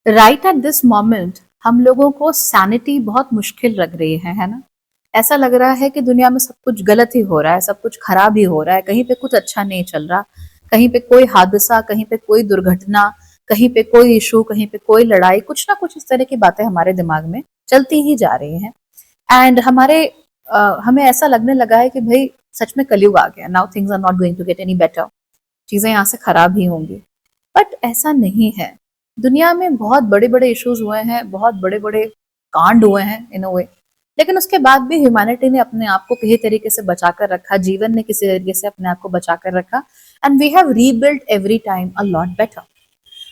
Right at this moment हम लोगों को सैनिटी बहुत मुश्किल लग रही है ना। ऐसा लग रहा है कि दुनिया में सब कुछ गलत ही हो रहा है, सब कुछ खराब ही हो रहा है, कहीं पे कुछ अच्छा नहीं चल रहा, कहीं पे कोई हादसा, कहीं पे कोई दुर्घटना, कहीं पे कोई इशू, कहीं पे कोई लड़ाई, कुछ ना कुछ इस तरह की बातें हमारे दिमाग में चलती ही जा रही हैं। एंड हमें ऐसा लगने लगा है कि भाई सच में कलयुग आ गया, now things are not going to get any better, चीजें यहाँ से खराब ही होंगी। बट ऐसा नहीं है। दुनिया में बहुत बड़े बड़े इश्यूज हुए हैं, बहुत बड़े बड़े कांड हुए हैं इन अ वे, लेकिन उसके बाद भी ह्यूमैनिटी ने अपने आप को किसी तरीके से बचाकर रखा, जीवन ने किसी तरीके से अपने आप को बचाकर रखा, and we have rebuild every time a lot better.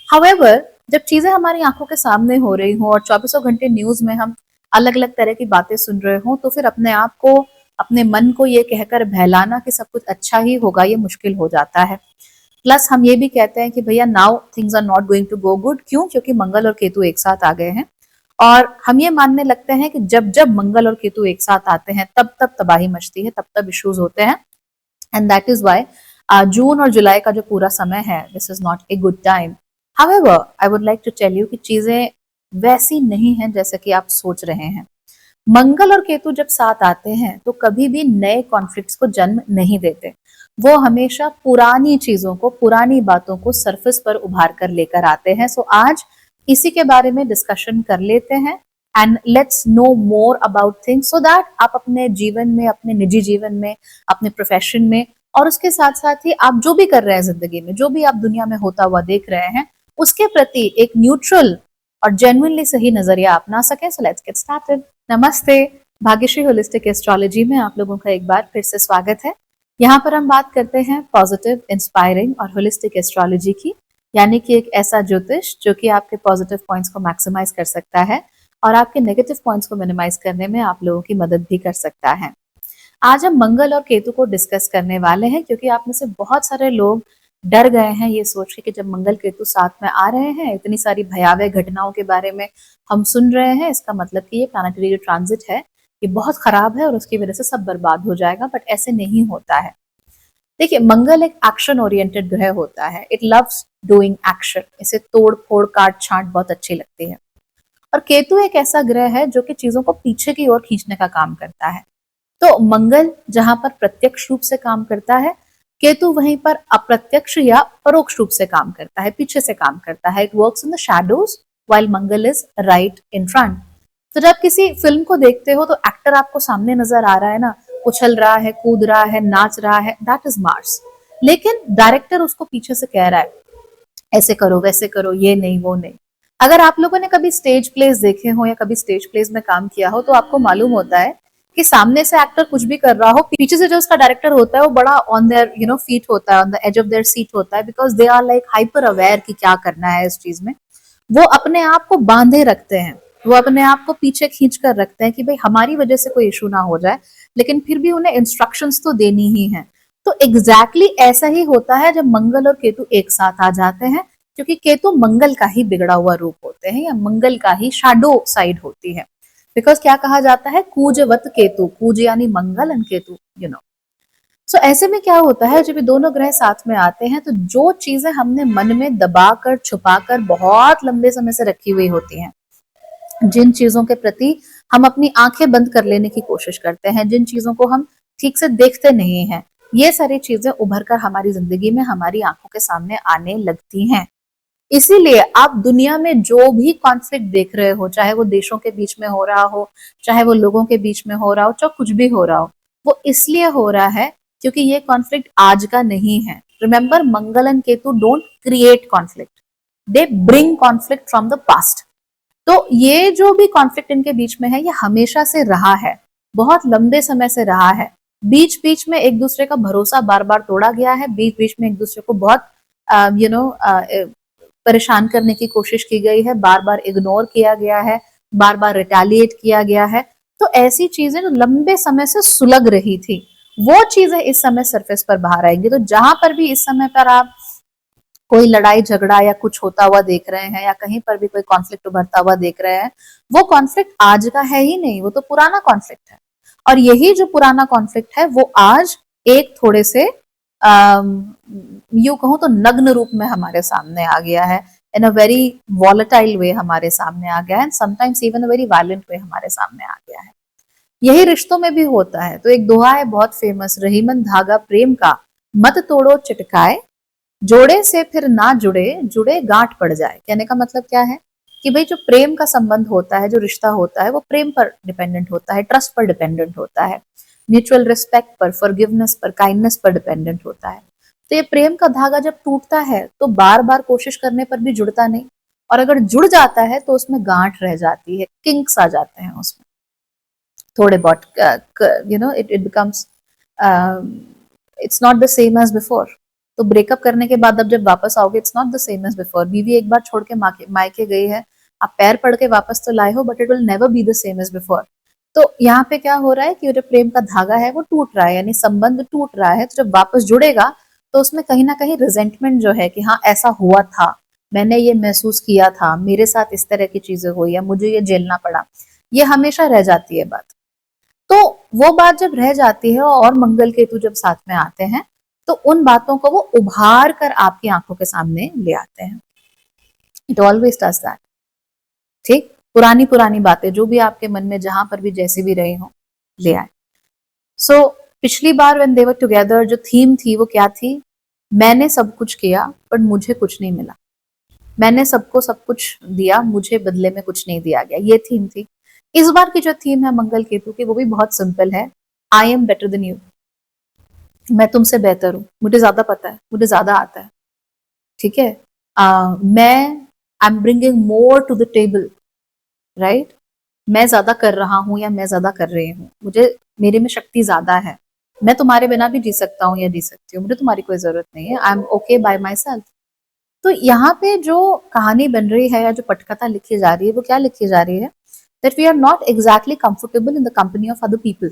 However, जब चीजें हमारी आंखों के सामने हो रही हों और चौबीसों घंटे न्यूज में हम अलग अलग तरह की बातें सुन रहे हों, तो फिर अपने आप को, अपने मन को ये कहकर बहलाना कि सब कुछ अच्छा ही होगा, ये मुश्किल हो जाता है। प्लस हम ये भी कहते हैं कि भैया now things are not going to go good. क्यों? क्योंकि मंगल और केतु एक साथ आ गए हैं, और हम ये मानने लगते हैं कि जब जब मंगल और केतु एक साथ आते हैं तब तब तबाही मचती है, तब तब इश्यूज होते हैं। And that is why June और जुलाई का जो पूरा समय है, this is not a good time. However, I would like to tell you कि चीजें वैसी नहीं हैं जैसे कि आप सोच रहे हैं। मंगल और केतु जब साथ आते हैं तो कभी भी नए कॉन्फ्लिक्ट्स को जन्म नहीं देते। वो हमेशा पुरानी चीजों को, पुरानी बातों को सरफेस पर उभार कर लेकर आते हैं। सो आज इसी के बारे में डिस्कशन कर लेते हैं, and let's no more about things so that आप अपने जीवन में, अपने निजी जीवन में, अपने प्रोफेशन में, और उसके साथ साथ ही आप जो भी कर रहे हैं जिंदगी में, जो भी आप दुनिया में होता हुआ देख रहे हैं, उसके प्रति एक न्यूट्रल और जेन्युइनली सही नजरिया अपना सकें। So let's get started. नमस्ते, भाग्यश्री होलिस्टिक एस्ट्रोलॉजी में आप लोगों का एक बार फिर से स्वागत है। यहाँ पर हम बात करते हैं पॉजिटिव, इंस्पायरिंग और होलिस्टिक एस्ट्रोलॉजी की, यानी कि एक ऐसा ज्योतिष जो कि आपके पॉजिटिव पॉइंट्स को मैक्सिमाइज कर सकता है और आपके नेगेटिव पॉइंट्स को मिनिमाइज करने में आप लोगों की मदद भी कर सकता है। आज हम मंगल और केतु को डिस्कस करने वाले हैं, क्योंकि आप में से बहुत सारे लोग डर गए हैं ये सोच के कि जब मंगल केतु साथ में आ रहे हैं, इतनी सारी भयावह घटनाओं के बारे में हम सुन रहे हैं, इसका मतलब कि ये प्लैनेटरी जो ट्रांजिट है ये बहुत खराब है और उसकी वजह से सब बर्बाद हो जाएगा। बट ऐसे नहीं होता है। देखिए, मंगल एक एक्शन ओरिएंटेड ग्रह होता है। It loves doing action. इसे तोड़ फोड़, काट छांट बहुत अच्छी लगती है। और केतु एक ऐसा ग्रह है जो कि चीजों को पीछे की ओर खींचने का काम करता है। तो मंगल जहां पर प्रत्यक्ष रूप से काम करता है, केतु वहीं पर अप्रत्यक्ष या परोक्ष रूप से काम करता है, पीछे से काम करता है। It works in the shadows while Mangal is right in front. तो जब किसी फिल्म को देखते हो तो एक्टर आपको सामने नजर आ रहा है ना, उछल रहा है, कूद रहा है, नाच रहा है, दैट इज मार्स। लेकिन डायरेक्टर उसको पीछे से कह रहा है ऐसे करो, वैसे करो, ये नहीं, वो नहीं। अगर आप लोगों ने कभी स्टेज प्लेस देखे हो या कभी स्टेज प्लेस में काम किया हो तो आपको मालूम होता है कि सामने से एक्टर कुछ भी कर रहा हो, पीछे से जो उसका डायरेक्टर होता है वो बड़ा ऑन देयर फीट होता है, on the edge of their seat होता है, because they are like hyper aware कि क्या करना है इस चीज में। वो अपने आप को बांधे रखते हैं, वो अपने आप को पीछे खींच कर रखते हैं कि भाई हमारी वजह से कोई इशू ना हो जाए, लेकिन फिर भी उन्हें इंस्ट्रक्शंस तो देनी ही है। तो एग्जैक्टली ऐसा ही होता है जब मंगल और केतु एक साथ आ जाते हैं, क्योंकि केतु मंगल का ही बिगड़ा हुआ रूप होते हैं या मंगल का ही शैडो साइड होती है। बिकॉज क्या कहा जाता है, कूजवत केतु, कूज यानी मंगल एंड केतु, सो ऐसे में क्या होता है, जब ये दोनों ग्रह साथ में आते हैं तो जो चीजें हमने मन में दबाकर, छुपाकर बहुत लंबे समय से रखी हुई होती हैं, जिन चीजों के प्रति हम अपनी आंखें बंद कर लेने की कोशिश करते हैं, जिन चीजों को हम ठीक से देखते नहीं हैं, ये सारी चीजें उभर कर हमारी जिंदगी में, हमारी आंखों के सामने आने लगती हैं। इसीलिए आप दुनिया में जो भी कॉन्फ्लिक्ट देख रहे हो, चाहे वो देशों के बीच में हो रहा हो, चाहे वो लोगों के बीच में हो रहा हो, चाहे कुछ भी हो रहा हो, वो इसलिए हो रहा है क्योंकि ये कॉन्फ्लिक्ट आज का नहीं है। Remember, Mangal and Ketu don't create conflict, they bring conflict from the past. तो ये जो भी कॉन्फ्लिक्ट इनके बीच में है, ये हमेशा से रहा है, बहुत लंबे समय से रहा है। बीच बीच में एक दूसरे का भरोसा बार बार तोड़ा गया है, बीच बीच में एक दूसरे को बहुत परेशान करने की कोशिश की गई है, बार बार इग्नोर किया गया है, बार बार रिटेलिएट किया गया है। तो ऐसी चीजें जो लंबे समय से सुलग रही थी, वो चीजें इस समय सरफेस पर बाहर आएंगी। तो जहां पर भी इस समय पर आप कोई लड़ाई झगड़ा या कुछ होता हुआ देख रहे हैं, या कहीं पर भी कोई कॉन्फ्लिक्ट उभरता हुआ देख रहे हैं, वो कॉन्फ्लिक्ट आज का है ही नहीं, वो तो पुराना कॉन्फ्लिक्ट है। और यही जो पुराना कॉन्फ्लिक्ट है वो आज एक थोड़े से यूं कहूं तो नग्न रूप में हमारे सामने आ गया है, इन अ वेरी वॉलेटाइल वे हमारे सामने आ गया है, sometimes even a very violent way हमारे सामने आ गया है। यही रिश्तों में भी होता है। तो एक दोहा है बहुत फेमस, रहीमन धागा प्रेम का मत तोड़ो चिटकाए, जोड़े से फिर ना जुड़े, जुड़े गांठ पड़ जाए। कहने का मतलब क्या है कि भाई जो प्रेम का संबंध होता है, जो रिश्ता होता है, वो प्रेम पर डिपेंडेंट होता है, ट्रस्ट पर डिपेंडेंट होता है, म्यूचुअल रिस्पेक्ट पर, फॉरगिवनेस पर, काइंडनेस पर डिपेंडेंट होता है। तो ये प्रेम का धागा जब टूटता है तो बार बार कोशिश करने पर भी जुड़ता नहीं, और अगर जुड़ जाता है तो उसमें गांठ रह जाती है, किंक्स आ जाते हैं उसमें थोड़े बहुत, it becomes, it's not the same as before. तो ब्रेकअप करने के बाद अब जब वापस आओगे, it's not the same as before. बीवी एक बार छोड़ के मायके गई है, आप पैर पड़ के वापस तो लाए हो, but it will never be the same as before. तो यहाँ पे क्या हो रहा है कि जो प्रेम का धागा है वो टूट रहा है, यानी संबंध टूट रहा है। तो जब वापस जुड़ेगा तो उसमें कहीं ना कहीं रिजेंटमेंट जो है कि हाँ ऐसा हुआ था, मैंने ये महसूस किया था, मेरे साथ इस तरह की चीजें हुई, या मुझे ये झेलना पड़ा, ये हमेशा रह जाती है बात। तो वो बात जब रह जाती है और मंगल केतु जब साथ में आते हैं, तो उन बातों को वो उभार कर आपकी आंखों के सामने ले आते हैं। It always does that. ठीक, पुरानी पुरानी बातें जो भी आपके मन में जहां पर भी जैसी भी रही हो, ले आए। सो पिछली बार व्हेन दे वर टुगेदर जो थीम थी वो क्या थी? मैंने सब कुछ किया पर मुझे कुछ नहीं मिला, मैंने सबको सब कुछ दिया, मुझे बदले में कुछ नहीं दिया गया, ये थीम थी। इस बार की जो थीम है मंगल केतु की, वो भी बहुत सिंपल है। आई एम बेटर देन यू। मैं तुमसे बेहतर हूं, मुझे ज्यादा पता है, मुझे ज्यादा आता है। ठीक है, मैं I am bringing more to the table, right. मैं ज्यादा कर रहा हूं या मैं ज्यादा कर रही हूँ, मुझे, मेरे में शक्ति ज्यादा है, मैं तुम्हारे बिना भी जी सकता हूँ या जी सकती हूँ, मुझे तुम्हारी कोई जरूरत नहीं है, I am okay bye my self. तो यहाँ पे जो कहानी बन रही है या जो पटकथा लिखी जा रही है, वो क्या लिखी जा रही है? That we are not exactly comfortable in the company of other people,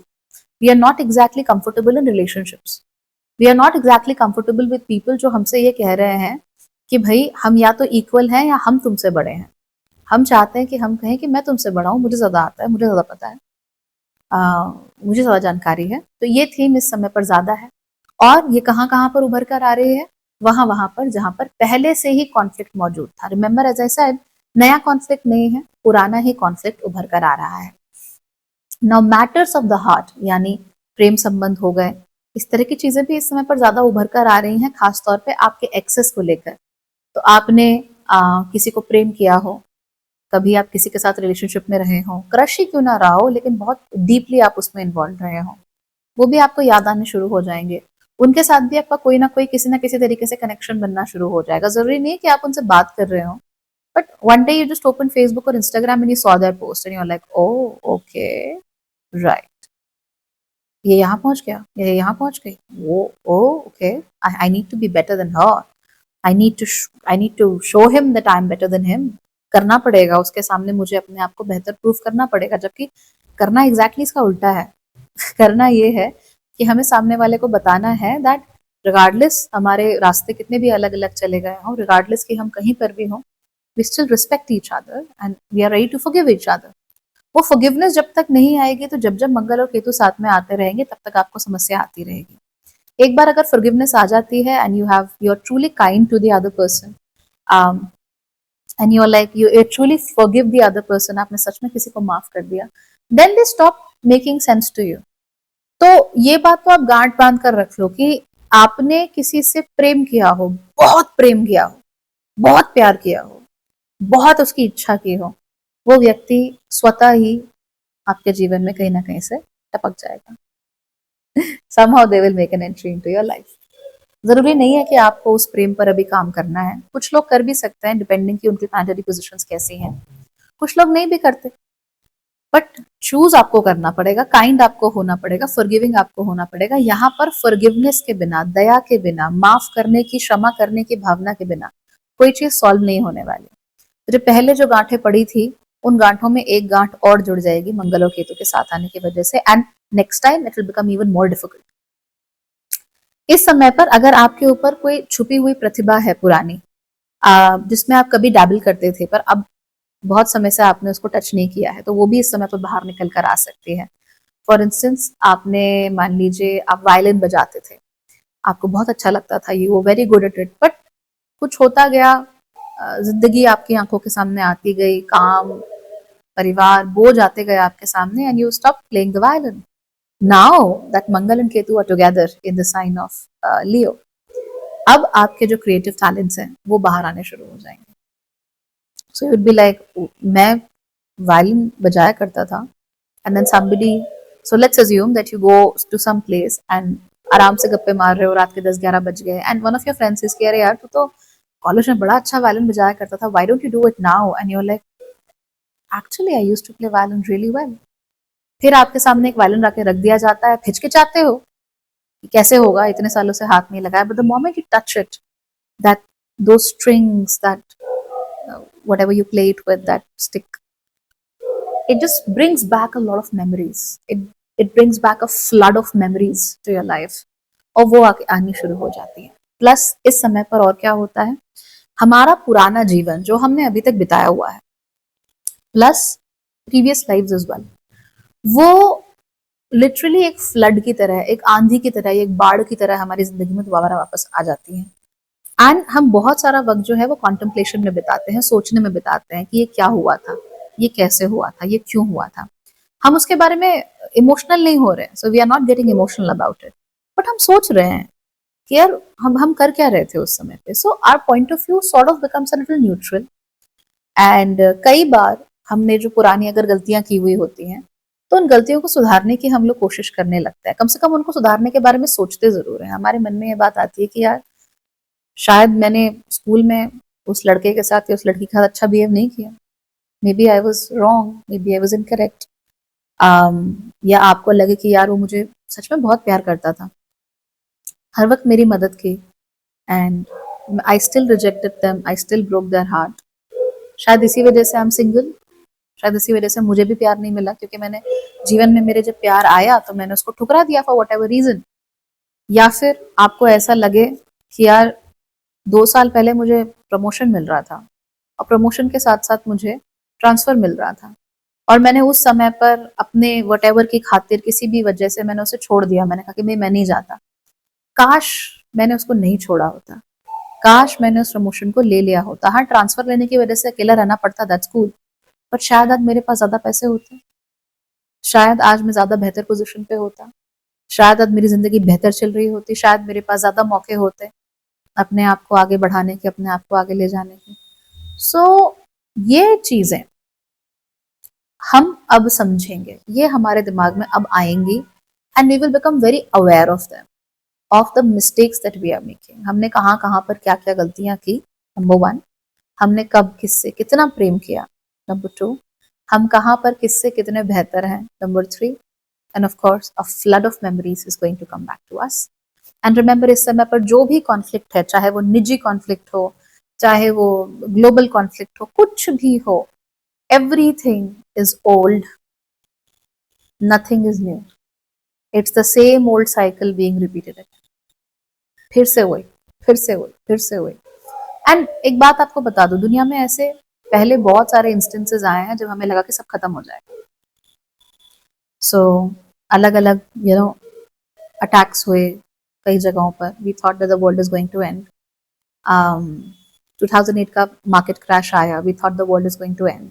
we are not exactly comfortable in relationships, we are not exactly comfortable with people जो हमसे ये कह रहे हैं कि भाई हम या तो इक्वल हैं या हम तुमसे बड़े हैं। हम चाहते हैं कि हम कहें कि मैं तुमसे बड़ा हूँ, मुझे ज्यादा आता है, मुझे ज्यादा पता है, मुझे ज्यादा जानकारी है। तो ये थीम इस समय पर ज्यादा है, और ये कहाँ कहाँ पर उभर कर आ रही है? वहां वहां पर जहां पर पहले से ही कॉन्फ्लिक्ट मौजूद था। रिमेंबर एज आई सेड, नया कॉन्फ्लिक्ट नहीं है, पुराना ही कॉन्फ्लिक्ट उभर कर आ रहा है। Now matters of the heart, यानी प्रेम संबंध हो गए, इस तरह की चीजें भी इस समय पर ज्यादा उभर कर आ रही हैं, खासतौर पे आपके एक्सेस को लेकर। तो आपने किसी को प्रेम किया हो, कभी आप किसी के साथ रिलेशनशिप में रहे हो, क्रश ही क्यों ना रहा हो, लेकिन बहुत डीपली आप उसमें इन्वॉल्व रहे हो, वो भी आपको याद आने शुरू हो जाएंगे। उनके साथ भी आपका कोई ना कोई किसी ना किसी तरीके से कनेक्शन बनना शुरू हो जाएगा। जरूरी नहीं है कि आप उनसे बात कर रहे हो, but one day you just open Facebook और Instagram and you saw that post and you are like, oh okay, right, ये यहाँ पहुंच गया, ये यहाँ पहुंच गई, वो oh okay, I need to be better than her, I need to show him that I am better than him. करना पड़ेगा उसके सामने, मुझे अपने आप को बेहतर प्रूफ करना पड़ेगा, जबकि करना एग्जैक्टली इसका उल्टा है। करना ये है कि हमें सामने वाले को बताना है दैट रिगार्डलेस हमारे रास्ते कितने भी अलग अलग चले गए हों, रिगार्डलेस कि हम कहीं पर भी हों, we still respect each other and we are ready to forgive each other. वो फॉरगिवनेस जब तक नहीं आएगी, तो जब जब मंगल और केतु साथ में आते रहेंगे तब तक आपको समस्या आती रहेगी। एक बार अगर फॉरगिवनेस आ जाती है and you are truly kind to the other person, and you are like you truly forgive the other person, आपने सच में किसी को माफ कर दिया, then they stop making sense to you. तो ये बात तो आप गांठ बांध कर रख लो कि आपने किसी से प्रेम किया हो, बहुत प्रेम किया हो, बहुत प्यार किया हो, बहुत उसकी इच्छा की हो, वो व्यक्ति स्वतः ही आपके जीवन में कहीं ना कहीं से टपक जाएगा। somehow they will make an entry into your life। जरूरी नहीं है कि आपको उस प्रेम पर अभी काम करना है, कुछ लोग कर भी सकते हैं डिपेंडिंग कि उनकी प्लानेटरी पोजीशंस कैसी हैं, कुछ लोग नहीं भी करते, बट चूज आपको करना पड़ेगा, काइंड आपको होना पड़ेगा, फॉरगिविंग आपको होना पड़ेगा। यहाँ पर फॉरगिवनेस के बिना, दया के बिना, माफ करने की, क्षमा करने की भावना के बिना कोई चीज सॉल्व नहीं होने वाली। तो जो पहले जो गांठें पड़ी थी, उन गांठों में एक गांठ और जुड़ जाएगी मंगल और केतु के साथ आने की वजह से, and next time it will become even more difficult. इस समय पर अगर आपके ऊपर कोई छुपी हुई प्रतिभा है पुरानी, जिसमें आप कभी डैबल करते थे पर अब बहुत समय से आपने उसको टच नहीं किया है, तो वो भी इस समय पर बाहर निकल कर आ सकती है। फॉर इंस्टेंस, आपने मान लीजिए आप वायलिन बजाते थे, आपको बहुत अच्छा लगता था, you were very good at it, but कुछ होता गया, जिंदगी आपकी आंखों के सामने आती गई, काम, परिवार, बोझ आते गए आपके सामने, and you stop playing the violin. Now that Mangal and Ketu are together in the sign of Leo, अब आपके जो क्रिएटिव टैलेंट्स हैं वो बाहर आने शुरू हो जाएंगे. सो इट बी लाइक, मैं वायलिन बजाया करता था, and then somebody, so let's assume that you go to some place and आराम से गप्पे मार रहे हो, रात के 10-11 बज गए, and one of your friends is, अरे यार तू तो कॉलेज में बड़ा अच्छा वायलिन बजाया करता था, why don't you do it now, and you are like, actually I used to play violin really well. फिर आपके सामने एक वायलिन रख के रख दिया जाता है, हिचकिचाते हो कि कैसे होगा, इतने सालों से हाथ नहीं लगाया, but the moment you touch it, that those strings, that whatever you play it with, that stick, it just brings back a lot of memories. It brings back a flood of memories to your life, और वो आनी शुरू हो जाती है. Plus इस समय पर और क्या होता है, हमारा पुराना जीवन जो हमने अभी तक बिताया हुआ है, plus previous lives as well, वो लिटरली एक फ्लड की तरह, एक आंधी की तरह, एक बाढ़ की तरह हमारी जिंदगी में दोबारा वापस आ जाती है. एंड हम बहुत सारा वक्त जो है वो कॉन्टेम्पलेशन में बिताते हैं, सोचने में बिताते हैं कि ये क्या हुआ था, ये कैसे हुआ था, ये क्यों हुआ था. हम उसके बारे में इमोशनल नहीं हो रहे हैं, so we are not getting emotional about it, but हम सोच रहे हैं कि यार हम कर क्या रहे थे उस समय पे. So our point of view sort of becomes a little neutral. And कई बार हमने जो पुरानी अगर गलतियां की हुई होती हैं, तो उन गलतियों को सुधारने की हम लोग कोशिश करने लगते हैं, कम से कम उनको सुधारने के बारे में सोचते जरूर हैं. हमारे मन में ये बात आती है कि यार शायद मैंने स्कूल में उस लड़के के साथ या उस लड़की के साथ अच्छा बिहेव नहीं किया, maybe I was wrong, maybe I was incorrect, या आपको लगे कि यार वो मुझे सच में बहुत प्यार करता था, हर वक्त मेरी मदद की, and I still rejected them, I still broke their heart. शायद इसी वजह से आई एम सिंगल, शायद इसी वजह से मुझे भी प्यार नहीं मिला, क्योंकि मैंने जीवन में, मेरे जब प्यार आया तो मैंने उसको ठुकरा दिया फॉर वट एवर रीजन. या फिर आपको ऐसा लगे कि यार 2 साल पहले मुझे प्रमोशन मिल रहा था, और प्रमोशन के साथ साथ मुझे ट्रांसफर मिल रहा था, और मैंने उस समय पर अपने वटेवर की खातिर किसी भी वजह से मैंने उसे छोड़ दिया, मैंने कहा कि मैं नहीं जाता. काश मैंने उसको नहीं छोड़ा होता, काश मैंने उस प्रमोशन को ले लिया होता. हाँ, ट्रांसफर लेने की वजह से अकेला रहना पड़ता, दैट्स कूल, बट शायद आज मेरे पास ज्यादा पैसे होते, शायद आज मैं ज्यादा बेहतर पोजीशन पे होता, शायद आज मेरी जिंदगी बेहतर चल रही होती, शायद मेरे पास ज्यादा मौके होते अपने आप को आगे बढ़ाने के, अपने आप को आगे ले जाने के. सो ये चीजें हम अब समझेंगे, ये हमारे दिमाग में अब आएंगी, and we will become very aware of them, of the mistakes that we are making. हमने कहाँ कहाँ पर क्या क्या गलतियां की, नंबर 1. हमने कब किससे कितना प्रेम किया, नंबर 2. हम कहाँ पर किससे कितने बेहतर हैं, number 3. And of course a flood of memories is going to come back to us. And remember, इस समय पर जो भी कॉन्फ्लिक्ट है, चाहे वो निजी कॉन्फ्लिक्ट हो, चाहे वो ग्लोबल कॉन्फ्लिक्ट हो, कुछ भी हो, everything is old, nothing is new. It's the same old cycle being repeated again. फिर से वही, फिर से वही, फिर से वही. एंड एक बात आपको बता दूं, दुनिया में ऐसे पहले बहुत सारे इंस्टेंसेस आए हैं जब हमें लगा कि सब खत्म हो जाएगा. सो अलग अलग अटैक्स हुए कई जगहों पर. We thought that the world is going to end. 2008 का मार्केट क्रैश आया, we thought the world is going to end.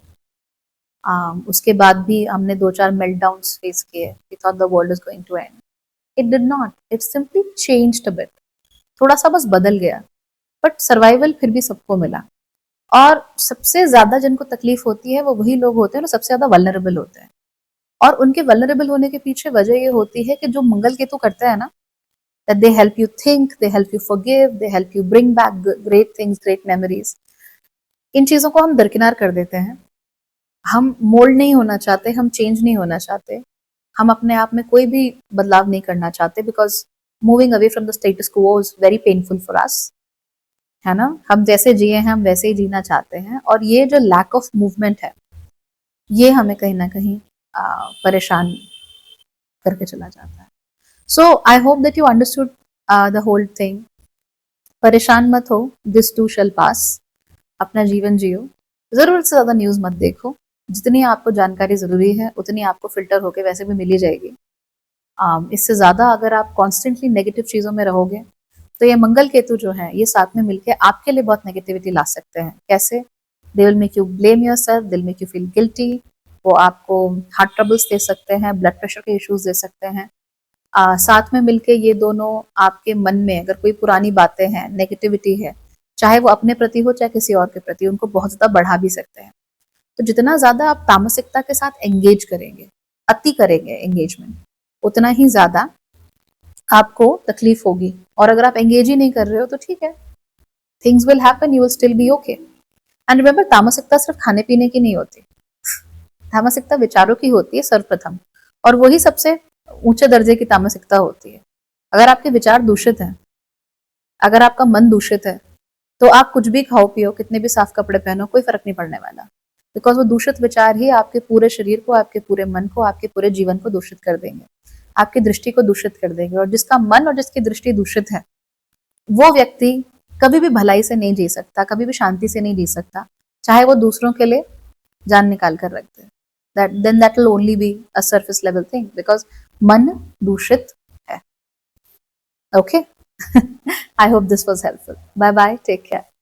उसके बाद भी हमने 2-4 मेल्टडाउन्स फेस किए, we thought the world is going to end. It did not, it simply changed a bit, थोड़ा सा बस बदल गया, बट सर्वाइवल फिर भी सबको मिला. और सबसे ज्यादा जिनको तकलीफ होती है वो वही लोग होते हैं जो सबसे ज्यादा वल्नरेबल होते हैं. और उनके वल्नरेबल होने के पीछे वजह ये होती है कि जो मंगल केतु करते हैं ना, that they help you think, they help you forgive, they help you bring back great things, great memories. इन चीजों को हम दरकिनार कर देते हैं. हम मोल्ड नहीं होना चाहते, हम चेंज नहीं होना चाहते, हम अपने आप में कोई भी बदलाव नहीं करना चाहते, because moving away from the status quo is very painful for us, है ना. हम जैसे जिए हैं हम वैसे ही जीना चाहते हैं, और ये जो लैक ऑफ मूवमेंट है ये हमें कहीं ना कहीं परेशान करके चला जाता है. So I hope that you understood the whole thing. परेशान मत हो, दिस टू शैल पास. अपना जीवन जियो, जरूरत से ज्यादा न्यूज मत देखो. जितनी आपको जानकारी जरूरी है उतनी आपको फिल्टर होके वैसे भी मिल ही जाएगी. इससे ज्यादा अगर आप कॉन्स्टेंटली नेगेटिव चीजों में रहोगे तो ये मंगल केतु जो है ये साथ में मिलके आपके लिए बहुत नेगेटिविटी ला सकते हैं। कैसे? They will make you blame yourself, they will make you feel guilty, वो आपको हार्ट ट्रबल्स दे सकते हैं, ब्लड प्रेशर के इश्यूज दे सकते हैं। साथ में मिलके ये दोनों आपके मन में अगर कोई पुरानी बातें हैं, नेगेटिविटी है, चाहे वो अपने प्रति हो चाहे किसी और के प्रति, उनको बहुत ज्यादा बढ़ा भी सकते हैं। तो जितना ज्यादा आप तामसिकता के साथ एंगेज करेंगे, अति करेंगे एंगेजमेंट, उतना ही ज्यादा आपको तकलीफ होगी। और अगर आप एंगेज ही नहीं कर रहे हो तो ठीक है, things will happen, you will still be okay. And remember, तामसिकता सिर्फ खाने पीने की नहीं होती, तामसिकता विचारों की होती है सर्वप्रथम, और वही सबसे ऊंचे दर्जे की तामसिकता होती है। अगर आपके विचार दूषित हैं, अगर आपका मन दूषित है, तो आप कुछ भी खाओ पियो, कितने भी साफ कपड़े पहनो, कोई फर्क नहीं पड़ने वाला, बिकॉज वो दूषित विचार ही आपके पूरे शरीर को, आपके पूरे मन को, आपके पूरे जीवन को दूषित कर देंगे, आपकी दृष्टि को दूषित कर देंगे। और जिसका मन और जिसकी दृष्टि दूषित है, वो व्यक्ति कभी भी भलाई से नहीं जी सकता, कभी भी शांति से नहीं जी सकता, चाहे वो दूसरों के लिए जान निकाल कर रख दे। That will only be a surface level thing, because मन दूषित है। Okay? I hope this was helpful. Bye bye. Take care.